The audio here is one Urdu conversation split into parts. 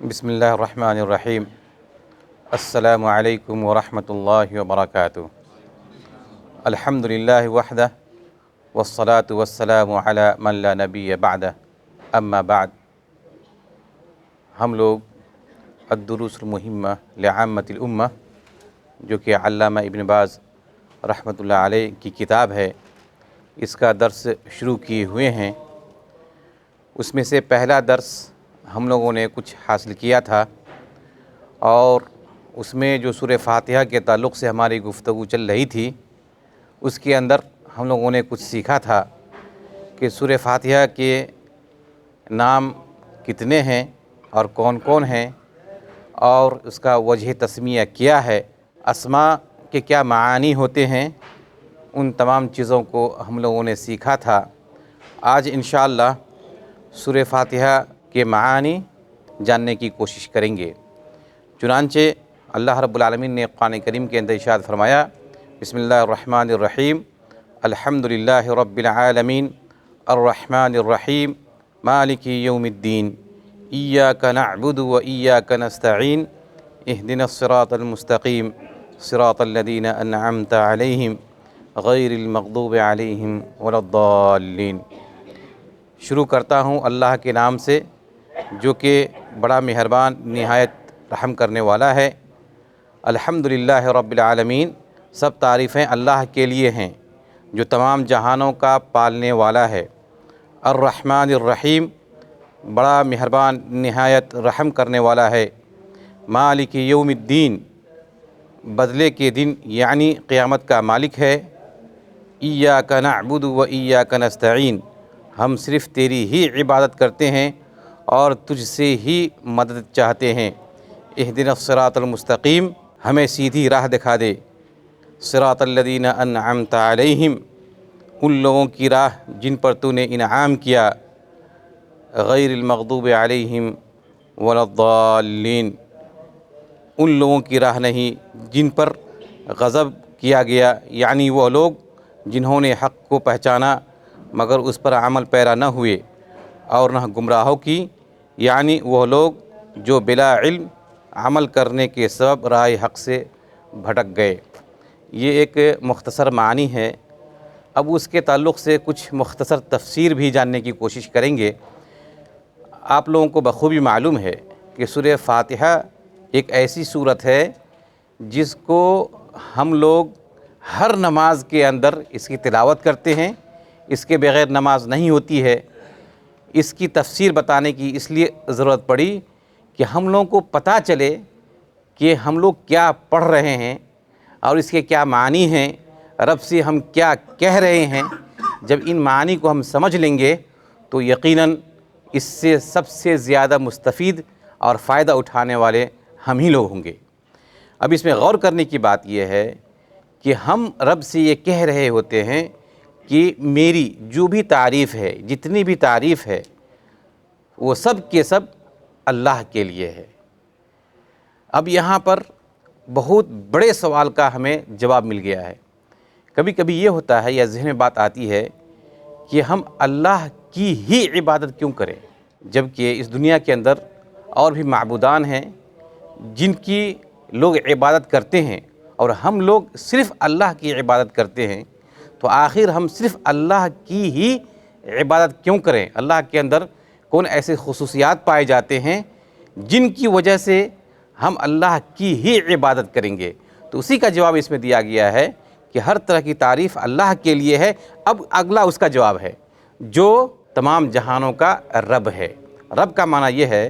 بسم اللہ الرحمن الرحیم۔ السلام علیکم ورحمۃ اللہ وبرکاتہ۔ الحمد للہ وحدہ والصلاة والسلام علی من لا نبی بعدہ، اما بعد۔ ہم لوگ الدروس المہمہ لعامۃ الامہ، جو کہ علامہ ابن باز رحمۃ اللہ علیہ کی کتاب ہے، اس کا درس شروع کیے ہوئے ہیں۔ اس میں سے پہلا درس ہم لوگوں نے کچھ حاصل کیا تھا، اور اس میں جو سورہ فاتحہ کے تعلق سے ہماری گفتگو چل رہی تھی، اس کے اندر ہم لوگوں نے کچھ سیکھا تھا کہ سورہ فاتحہ کے نام کتنے ہیں اور کون کون ہیں، اور اس کا وجہ تسمیہ کیا ہے، اسماء کے کیا معانی ہوتے ہیں، ان تمام چیزوں کو ہم لوگوں نے سیکھا تھا۔ آج انشاءاللہ سورہ فاتحہ کے معانی جاننے کی کوشش کریں گے۔ چنانچہ اللہ رب العالمین نے قرآن کریم کے اندر ارشاد فرمایا، بسم اللہ الرحمن الرحیم، الحمد للہ رب العالمین الرحمن الرحیم مالک یوم الدین، ایاک نعبد و ایاک نستعین، اہدنا الصراط المستقیم، صراط الذین انعمت علیہم غیر المغضوب علیہم ولا الضالین۔ شروع کرتا ہوں اللہ کے نام سے، جو کہ بڑا مہربان نہایت رحم کرنے والا ہے۔ الحمدللہ رب العالمین، سب تعریفیں اللہ کے لیے ہیں جو تمام جہانوں کا پالنے والا ہے۔ الرحمن الرحیم، بڑا مہربان نہایت رحم کرنے والا ہے۔ مالک یوم الدین، بدلے کے دن یعنی قیامت کا مالک ہے۔ ایاک نعبد و ایاک نستعین، ہم صرف تیری ہی عبادت کرتے ہیں اور تجھ سے ہی مدد چاہتے ہیں۔ اہدنا الصراط المستقیم، ہمیں سیدھی راہ دکھا دے۔ صراط الذین انعمت علیہم، ان لوگوں کی راہ جن پر تو نے انعام کیا۔ غیر المغضوب علیہم ولا الضالین، ان لوگوں کی راہ نہیں جن پر غضب کیا گیا، یعنی وہ لوگ جنہوں نے حق کو پہچانا مگر اس پر عمل پیرا نہ ہوئے، اور نہ گمراہوں کی، یعنی وہ لوگ جو بلا علم عمل کرنے کے سبب راہ حق سے بھٹک گئے۔ یہ ایک مختصر معنی ہے۔ اب اس کے تعلق سے کچھ مختصر تفسیر بھی جاننے کی کوشش کریں گے۔ آپ لوگوں کو بخوبی معلوم ہے کہ سورہ فاتحہ ایک ایسی سورت ہے جس کو ہم لوگ ہر نماز کے اندر اس کی تلاوت کرتے ہیں، اس کے بغیر نماز نہیں ہوتی ہے۔ اس کی تفسیر بتانے کی اس لیے ضرورت پڑی کہ ہم لوگوں کو پتہ چلے کہ ہم لوگ کیا پڑھ رہے ہیں اور اس کے کیا معنی ہیں، رب سے ہم کیا کہہ رہے ہیں۔ جب ان معانی کو ہم سمجھ لیں گے تو یقیناً اس سے سب سے زیادہ مستفید اور فائدہ اٹھانے والے ہم ہی لوگ ہوں گے۔ اب اس میں غور کرنے کی بات یہ ہے کہ ہم رب سے یہ کہہ رہے ہوتے ہیں کہ میری جو بھی تعریف ہے، جتنی بھی تعریف ہے، وہ سب کے سب اللہ کے لیے ہے۔ اب یہاں پر بہت بڑے سوال کا ہمیں جواب مل گیا ہے۔ کبھی کبھی یہ ہوتا ہے یا ذہن میں بات آتی ہے کہ ہم اللہ کی ہی عبادت کیوں کریں، جبکہ اس دنیا کے اندر اور بھی معبودان ہیں جن کی لوگ عبادت کرتے ہیں، اور ہم لوگ صرف اللہ کی عبادت کرتے ہیں۔ تو آخر ہم صرف اللہ کی ہی عبادت کیوں کریں؟ اللہ کے اندر کون ایسے خصوصیات پائے جاتے ہیں جن کی وجہ سے ہم اللہ کی ہی عبادت کریں گے؟ تو اسی کا جواب اس میں دیا گیا ہے کہ ہر طرح کی تعریف اللہ کے لیے ہے۔ اب اگلا اس کا جواب ہے، جو تمام جہانوں کا رب ہے۔ رب کا معنی یہ ہے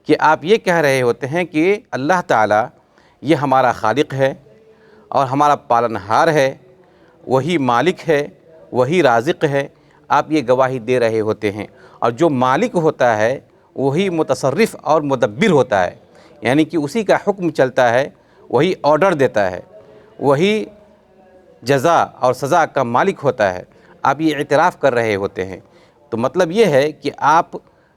کہ آپ یہ کہہ رہے ہوتے ہیں کہ اللہ تعالیٰ یہ ہمارا خالق ہے اور ہمارا پالنہار ہے، وہی مالک ہے، وہی رازق ہے۔ آپ یہ گواہی دے رہے ہوتے ہیں، اور جو مالک ہوتا ہے وہی متصرف اور مدبر ہوتا ہے، یعنی کہ اسی کا حکم چلتا ہے، وہی آرڈر دیتا ہے، وہی جزا اور سزا کا مالک ہوتا ہے۔ آپ یہ اعتراف کر رہے ہوتے ہیں، تو مطلب یہ ہے کہ آپ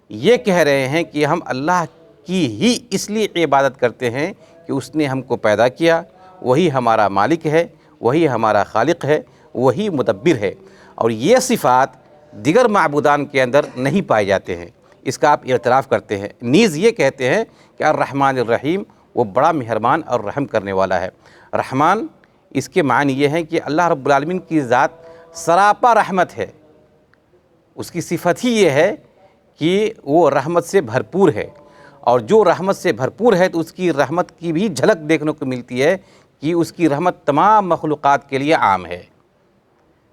یہ کہہ رہے ہیں کہ ہم اللہ کی ہی اس لیے عبادت کرتے ہیں کہ اس نے ہم کو پیدا کیا، وہی ہمارا مالک ہے، وہی ہمارا خالق ہے، وہی مدبر ہے، اور یہ صفات دیگر معبودان کے اندر نہیں پائے جاتے ہیں۔ اس کا آپ اعتراف کرتے ہیں، نیز یہ کہتے ہیں کہ الرحمن الرحیم، وہ بڑا مہربان اور رحم کرنے والا ہے۔ رحمان اس کے معنی یہ ہے کہ اللہ رب العالمین کی ذات سراپا رحمت ہے، اس کی صفت ہی یہ ہے کہ وہ رحمت سے بھرپور ہے، اور جو رحمت سے بھرپور ہے تو اس کی رحمت کی بھی جھلک دیکھنے کو ملتی ہے کہ اس کی رحمت تمام مخلوقات کے لیے عام ہے۔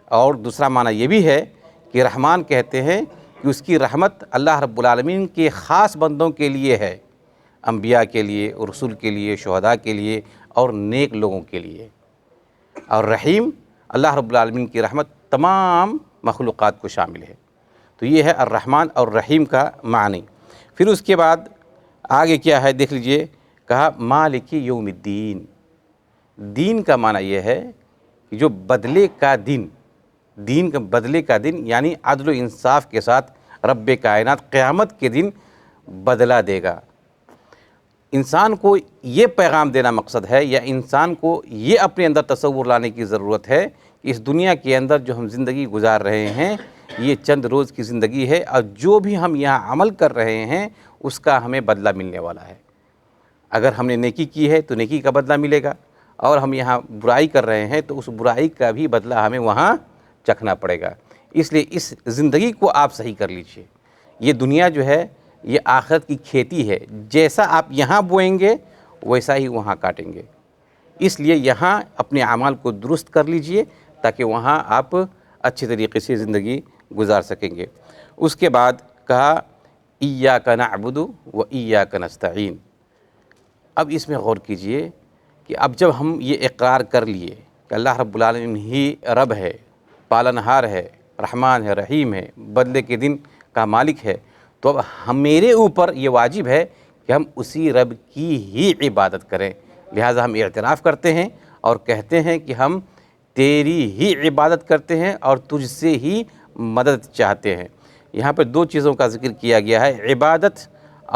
اور دوسرا معنی یہ بھی ہے کہ رحمان کہتے ہیں کہ اس کی رحمت اللہ رب العالمین کے خاص بندوں کے لیے ہے، انبیاء کے لیے، رسول کے لیے، شہداء کے لیے اور نیک لوگوں کے لیے۔ اور رحیم، اللہ رب العالمین کی رحمت تمام مخلوقات کو شامل ہے۔ تو یہ ہے الرحمن اور رحیم کا معنی۔ پھر اس کے بعد آگے کیا ہے دیکھ لیجئے، کہا مالک یوم الدین۔ دین کا معنی یہ ہے کہ جو بدلے کا دن، دین کا بدلے کا دن یعنی عدل و انصاف کے ساتھ رب کائنات قیامت کے دن بدلہ دے گا۔ انسان کو یہ پیغام دینا مقصد ہے، یا انسان کو یہ اپنے اندر تصور لانے کی ضرورت ہے کہ اس دنیا کے اندر جو ہم زندگی گزار رہے ہیں یہ چند روز کی زندگی ہے، اور جو بھی ہم یہاں عمل کر رہے ہیں اس کا ہمیں بدلہ ملنے والا ہے۔ اگر ہم نے نیکی کی ہے تو نیکی کا بدلہ ملے گا، اور ہم یہاں برائی کر رہے ہیں تو اس برائی کا بھی بدلہ ہمیں وہاں چکھنا پڑے گا۔ اس لیے اس زندگی کو آپ صحیح کر لیجئے۔ یہ دنیا جو ہے یہ آخرت کی کھیتی ہے، جیسا آپ یہاں بوئیں گے ویسا ہی وہاں کاٹیں گے۔ اس لیے یہاں اپنے اعمال کو درست کر لیجئے تاکہ وہاں آپ اچھے طریقے سے زندگی گزار سکیں گے۔ اس کے بعد کہا ایاک نعبد و ایاک نستعین۔ اب اس میں غور کیجئے کہ اب جب ہم یہ اقرار کر لیے کہ اللہ رب العالمین ہی رب ہے، پالنہار ہے، رحمان ہے، رحیم ہے، بدلے کے دن کا مالک ہے، تو اب میرے اوپر یہ واجب ہے کہ ہم اسی رب کی ہی عبادت کریں۔ لہٰذا ہم اعتراف کرتے ہیں اور کہتے ہیں کہ ہم تیری ہی عبادت کرتے ہیں اور تجھ سے ہی مدد چاہتے ہیں۔ یہاں پہ دو چیزوں کا ذکر کیا گیا ہے، عبادت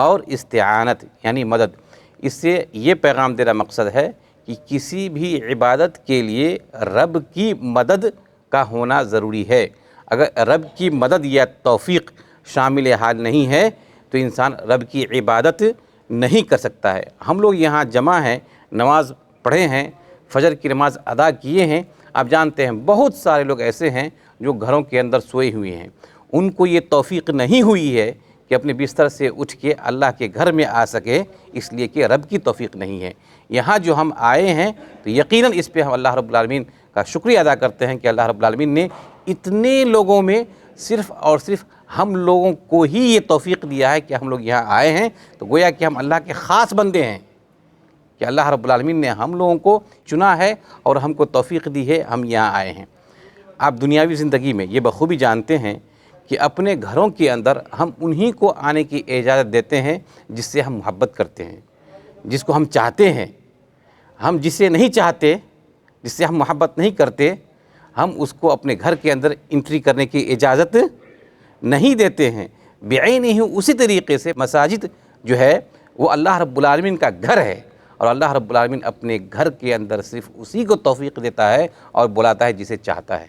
اور استعانت یعنی مدد۔ اس سے یہ پیغام دینا مقصد ہے کہ کسی بھی عبادت کے لیے رب کی مدد کا ہونا ضروری ہے۔ اگر رب کی مدد یا توفیق شامل حال نہیں ہے تو انسان رب کی عبادت نہیں کر سکتا ہے۔ ہم لوگ یہاں جمع ہیں، نماز پڑھے ہیں، فجر کی نماز ادا کیے ہیں۔ آپ جانتے ہیں بہت سارے لوگ ایسے ہیں جو گھروں کے اندر سوئے ہوئے ہیں، ان کو یہ توفیق نہیں ہوئی ہے کہ اپنے بستر سے اٹھ کے اللہ کے گھر میں آ سکے، اس لیے کہ رب کی توفیق نہیں ہے۔ یہاں جو ہم آئے ہیں تو یقیناً اس پہ ہم اللہ رب العالمین کا شکریہ ادا کرتے ہیں کہ اللہ رب العالمین نے اتنے لوگوں میں صرف اور صرف ہم لوگوں کو ہی یہ توفیق دیا ہے کہ ہم لوگ یہاں آئے ہیں، تو گویا کہ ہم اللہ کے خاص بندے ہیں کہ اللہ رب العالمین نے ہم لوگوں کو چنا ہے اور ہم کو توفیق دی ہے، ہم یہاں آئے ہیں۔ آپ دنیاوی زندگی میں یہ بخوبی جانتے ہیں کہ اپنے گھروں کے اندر ہم انہی کو آنے کی اجازت دیتے ہیں جس سے ہم محبت کرتے ہیں، جس کو ہم چاہتے ہیں۔ ہم جسے نہیں چاہتے، جس سے ہم محبت نہیں کرتے، ہم اس کو اپنے گھر کے اندر انٹری کرنے کی اجازت نہیں دیتے ہیں۔ بعینہ اسی طریقے سے مساجد جو ہے وہ اللہ رب العالمین کا گھر ہے، اور اللہ رب العالمین اپنے گھر کے اندر صرف اسی کو توفیق دیتا ہے اور بلاتا ہے جسے چاہتا ہے۔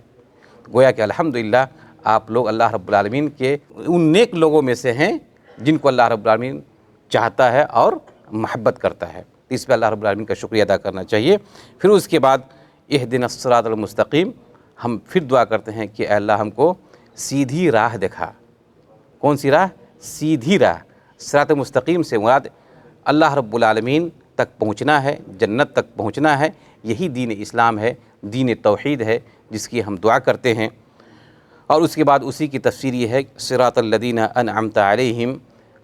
گویا کہ الحمدللہ آپ لوگ اللہ رب العالمین کے ان نیک لوگوں میں سے ہیں جن کو اللہ رب العالمین چاہتا ہے اور محبت کرتا ہے۔ اس پہ اللہ رب العالمین کا شکریہ ادا کرنا چاہیے۔ پھر اس کے بعد اہدنا الصراط المستقیم، ہم پھر دعا کرتے ہیں کہ اے اللہ ہم کو سیدھی راہ دکھا۔ کون سی راہ؟ سیدھی راہ۔ صراط مستقیم سے مراد اللہ رب العالمین تک پہنچنا ہے، جنت تک پہنچنا ہے۔ یہی دین اسلام ہے، دین توحید ہے جس کی ہم دعا کرتے ہیں۔ اور اس کے بعد اسی کی تفسیر یہ ہے صراط الذین انعمت علیہم۔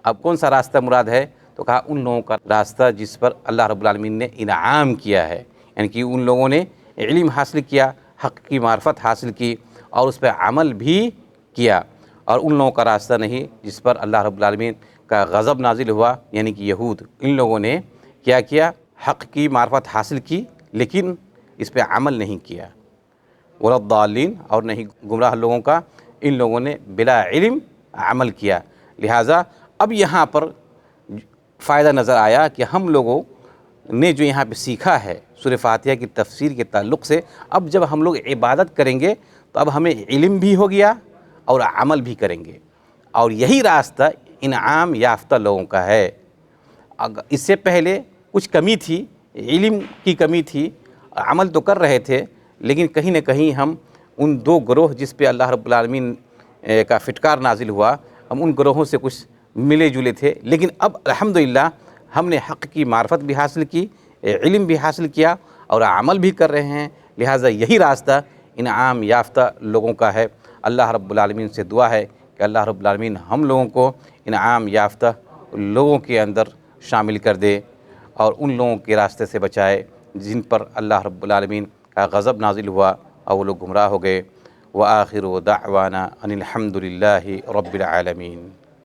اب کون سا راستہ مراد ہے؟ تو کہا ان لوگوں کا راستہ جس پر اللہ رب العالمین نے انعام کیا ہے، یعنی کہ ان لوگوں نے علم حاصل کیا، حق کی معرفت حاصل کی اور اس پہ عمل بھی کیا۔ اور ان لوگوں کا راستہ نہیں جس پر اللہ رب العالمین کا غضب نازل ہوا، یعنی کہ یہود۔ ان لوگوں نے کیا کیا؟ حق کی معرفت حاصل کی لیکن اس پہ عمل نہیں کیا۔ ولا الضالین، اور نہیں گمراہ لوگوں کا، ان لوگوں نے بلا علم عمل کیا۔ لہٰذا اب یہاں پر فائدہ نظر آیا کہ ہم لوگوں نے جو یہاں پہ سیکھا ہے سورہ فاتحہ کی تفسیر کے تعلق سے، اب جب ہم لوگ عبادت کریں گے تو اب ہمیں علم بھی ہو گیا اور عمل بھی کریں گے، اور یہی راستہ انعام یافتہ لوگوں کا ہے۔ اس سے پہلے کچھ کمی تھی، علم کی کمی تھی، عمل تو کر رہے تھے، لیکن کہیں نہ کہیں ہم ان دو گروہ جس پہ اللہ رب العالمین کا فٹکار نازل ہوا، ہم ان گروہوں سے کچھ ملے جلے تھے، لیکن اب الحمدللہ ہم نے حق کی معرفت بھی حاصل کی، علم بھی حاصل کیا اور عمل بھی کر رہے ہیں، لہٰذا یہی راستہ انعام یافتہ لوگوں کا ہے۔ اللہ رب العالمین سے دعا ہے کہ اللہ رب العالمین ہم لوگوں کو انعام یافتہ لوگوں کے اندر شامل کر دے اور ان لوگوں کے راستے سے بچائے جن پر اللہ رب العالمین کا غضب نازل ہوا اور وہ لوگ گمراہ ہو گئے۔ وآخر دعوانا ان الحمد للہ رب العالمین۔